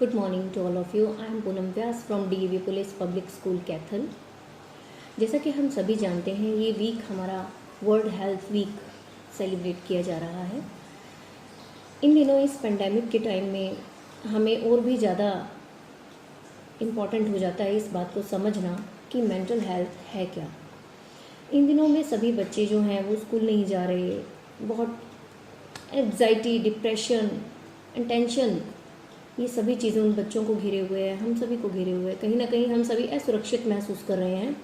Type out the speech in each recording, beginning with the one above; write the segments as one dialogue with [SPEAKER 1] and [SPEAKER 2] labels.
[SPEAKER 1] Good morning to all of you. I am Poonam Vyas from DAV Police Public School Kaithal. जैसा कि हम सभी जानते हैं, ये वीक हमारा वर्ल्ड हेल्थ वीक सेलिब्रेट किया जा रहा है। इन दिनों इस पेंडेमिक के टाइम में हमें और भी ज़्यादा इम्पॉर्टेंट हो जाता है इस बात को समझना कि मेंटल हेल्थ है क्या। इन दिनों में सभी बच्चे जो हैं वो स्कूल नहीं जा रहे, बहुत एग्जाइटी, डिप्रेशन एंड टेंशन, ये सभी चीज़ें उन बच्चों को घिरे हुए हैं, हम सभी को घिरे हुए हैं। कहीं ना कहीं हम सभी असुरक्षित महसूस कर रहे हैं।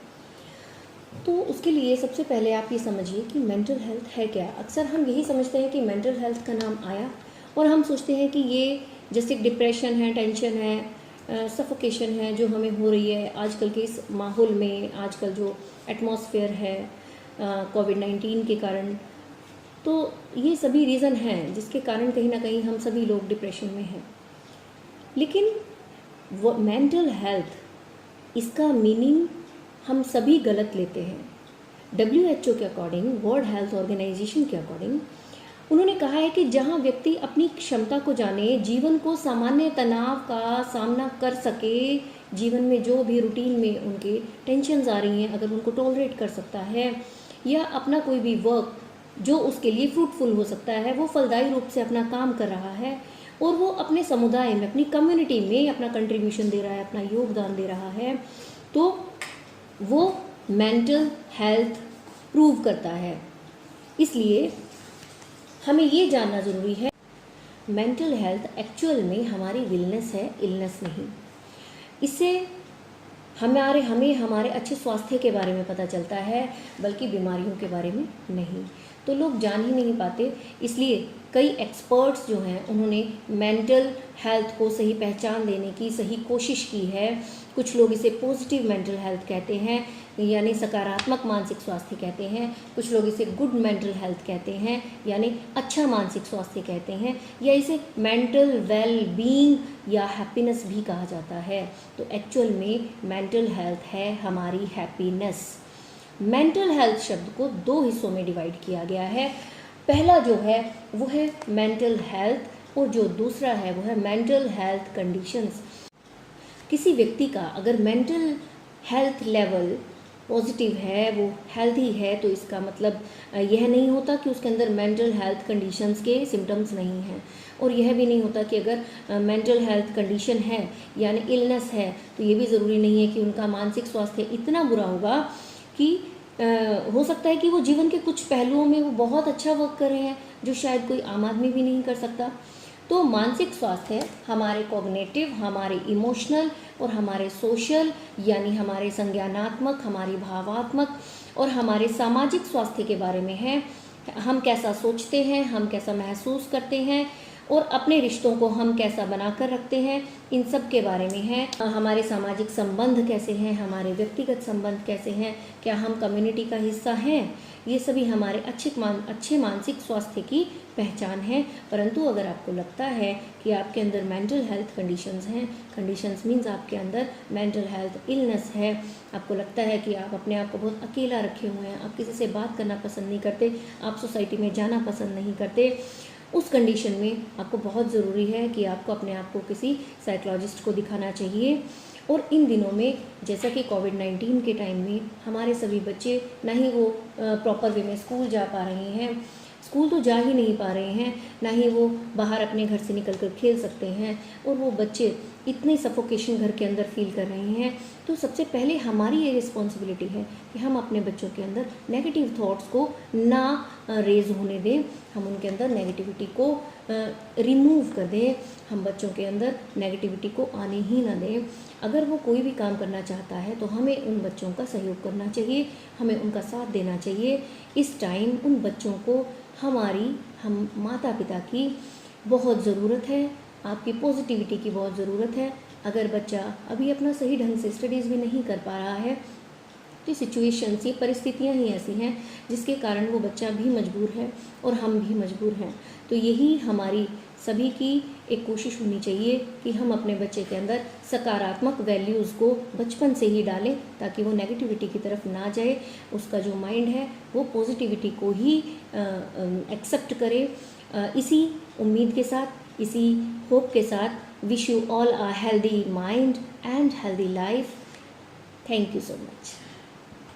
[SPEAKER 1] तो उसके लिए सबसे पहले आप ये समझिए कि मेंटल हेल्थ है क्या। अक्सर हम यही समझते हैं कि मेंटल हेल्थ का नाम आया और हम सोचते हैं कि ये जैसे डिप्रेशन है, टेंशन है, सफोकेशन है जो हमें हो रही है आजकल के इस माहौल में, आजकल जो एटमॉस्फेयर है कोविड-19 के कारण। तो ये सभी रीज़न हैं जिसके कारण कहीं ना कहीं हम सभी लोग डिप्रेशन में हैं। लेकिन वो मेंटल हेल्थ, इसका मीनिंग हम सभी गलत लेते हैं। WHO के अकॉर्डिंग, वर्ल्ड हेल्थ ऑर्गेनाइजेशन के अकॉर्डिंग, उन्होंने कहा है कि जहां व्यक्ति अपनी क्षमता को जाने, जीवन को सामान्य तनाव का सामना कर सके, जीवन में जो भी रूटीन में उनके टेंशन्स आ रही हैं अगर उनको टॉलरेट कर सकता है, या अपना कोई भी वर्क जो उसके लिए फ्रूटफुल हो सकता है, वो फलदायी रूप से अपना काम कर रहा है और वो अपने समुदाय में, अपनी कम्युनिटी में अपना कंट्रीब्यूशन दे रहा है, अपना योगदान दे रहा है, तो वो मेंटल हेल्थ प्रूव करता है। इसलिए हमें ये जानना ज़रूरी है, मेंटल हेल्थ एक्चुअल में हमारी वेलनेस है, इलनेस नहीं। इससे हमें हमारे अच्छे स्वास्थ्य के बारे में पता चलता है, बल्कि बीमारियों के बारे में नहीं। तो लोग जान ही नहीं पाते। इसलिए कई एक्सपर्ट्स जो हैं उन्होंने मेंटल हेल्थ को सही पहचान देने की सही कोशिश की है। कुछ लोग इसे पॉजिटिव मेंटल हेल्थ कहते हैं, यानी सकारात्मक मानसिक स्वास्थ्य कहते हैं। कुछ लोग इसे गुड मेंटल हेल्थ कहते हैं, यानी अच्छा मानसिक स्वास्थ्य कहते हैं, या इसे मेंटल वेल बीइंग या हैप्पीनेस भी कहा जाता है। तो एक्चुअल में मेंटल हेल्थ है हमारी हैप्पीनेस। मेंटल हेल्थ शब्द को दो हिस्सों में डिवाइड किया गया है। पहला जो है वो है मेंटल हेल्थ और जो दूसरा है वो है मेंटल हेल्थ कंडीशंस। किसी व्यक्ति का अगर मेंटल हेल्थ लेवल पॉजिटिव है, वो हेल्दी है, तो इसका मतलब यह नहीं होता कि उसके अंदर मेंटल हेल्थ कंडीशंस के सिम्टम्स नहीं हैं, और यह भी नहीं होता कि अगर मेंटल हेल्थ कंडीशन है यानी इलनेस है तो ये भी ज़रूरी नहीं है कि उनका मानसिक स्वास्थ्य इतना बुरा होगा कि हो सकता है कि वो जीवन के कुछ पहलुओं में वो बहुत अच्छा वर्क कर रहे हैं जो शायद कोई आम आदमी भी नहीं कर सकता। तो मानसिक स्वास्थ्य हमारे कॉग्निटिव, हमारे इमोशनल और हमारे सोशल, यानी हमारे संज्ञानात्मक, हमारी भावात्मक और हमारे सामाजिक स्वास्थ्य के बारे में है। हम कैसा सोचते हैं, हम कैसा महसूस करते हैं और अपने रिश्तों को हम कैसा बनाकर रखते हैं, इन सब के बारे में है। हमारे सामाजिक संबंध कैसे हैं, हमारे व्यक्तिगत संबंध कैसे हैं, क्या हम कम्युनिटी का हिस्सा हैं, ये सभी हमारे अच्छे मानसिक स्वास्थ्य की पहचान है। परंतु अगर आपको लगता है कि आपके अंदर मेंटल हेल्थ कंडीशंस हैं, कंडीशंस मीन्स आपके अंदर मेंटल हेल्थ इलनेस है, आपको लगता है कि आप अपने आप को बहुत अकेला रखे हुए हैं, आप किसी से बात करना पसंद नहीं करते, आप सोसाइटी में जाना पसंद नहीं करते, उस कंडीशन में आपको बहुत ज़रूरी है कि आपको अपने आप को किसी साइकोलॉजिस्ट को दिखाना चाहिए। और इन दिनों में जैसा कि कोविड-19 के टाइम में हमारे सभी बच्चे ना ही वो प्रॉपर वे में स्कूल जा पा रहे हैं, स्कूल तो जा ही नहीं पा रहे हैं, ना ही वो बाहर अपने घर से निकल कर खेल सकते हैं, और वो बच्चे इतनी सफोकेशन घर के अंदर फील कर रहे हैं। तो सबसे पहले हमारी ये रिस्पॉन्सिबिलिटी है कि हम अपने बच्चों के अंदर नेगेटिव थॉट्स को ना रेज होने दें, हम उनके अंदर नेगेटिविटी को रिमूव कर दें, हम बच्चों के अंदर नेगेटिविटी को आने ही ना दें। अगर वो कोई भी काम करना चाहता है तो हमें उन बच्चों का सहयोग करना चाहिए, हमें उनका साथ देना चाहिए। इस टाइम उन बच्चों को हम माता पिता की बहुत ज़रूरत है, आपकी पॉजिटिविटी की बहुत ज़रूरत है। अगर बच्चा अभी अपना सही ढंग से स्टडीज़ भी नहीं कर पा रहा है तो सिचुएशंस, ये परिस्थितियाँ ही ऐसी हैं जिसके कारण वो बच्चा भी मजबूर है और हम भी मजबूर हैं। तो यही हमारी सभी की एक कोशिश होनी चाहिए कि हम अपने बच्चे के अंदर सकारात्मक वैल्यूज़ को बचपन से ही डालें ताकि वो नेगेटिविटी की तरफ ना जाए, उसका जो माइंड है वो पॉजिटिविटी को ही एक्सेप्ट करे। इसी उम्मीद के साथ इसी होप के साथ wish you all a healthy mind and healthy life. Thank you so much.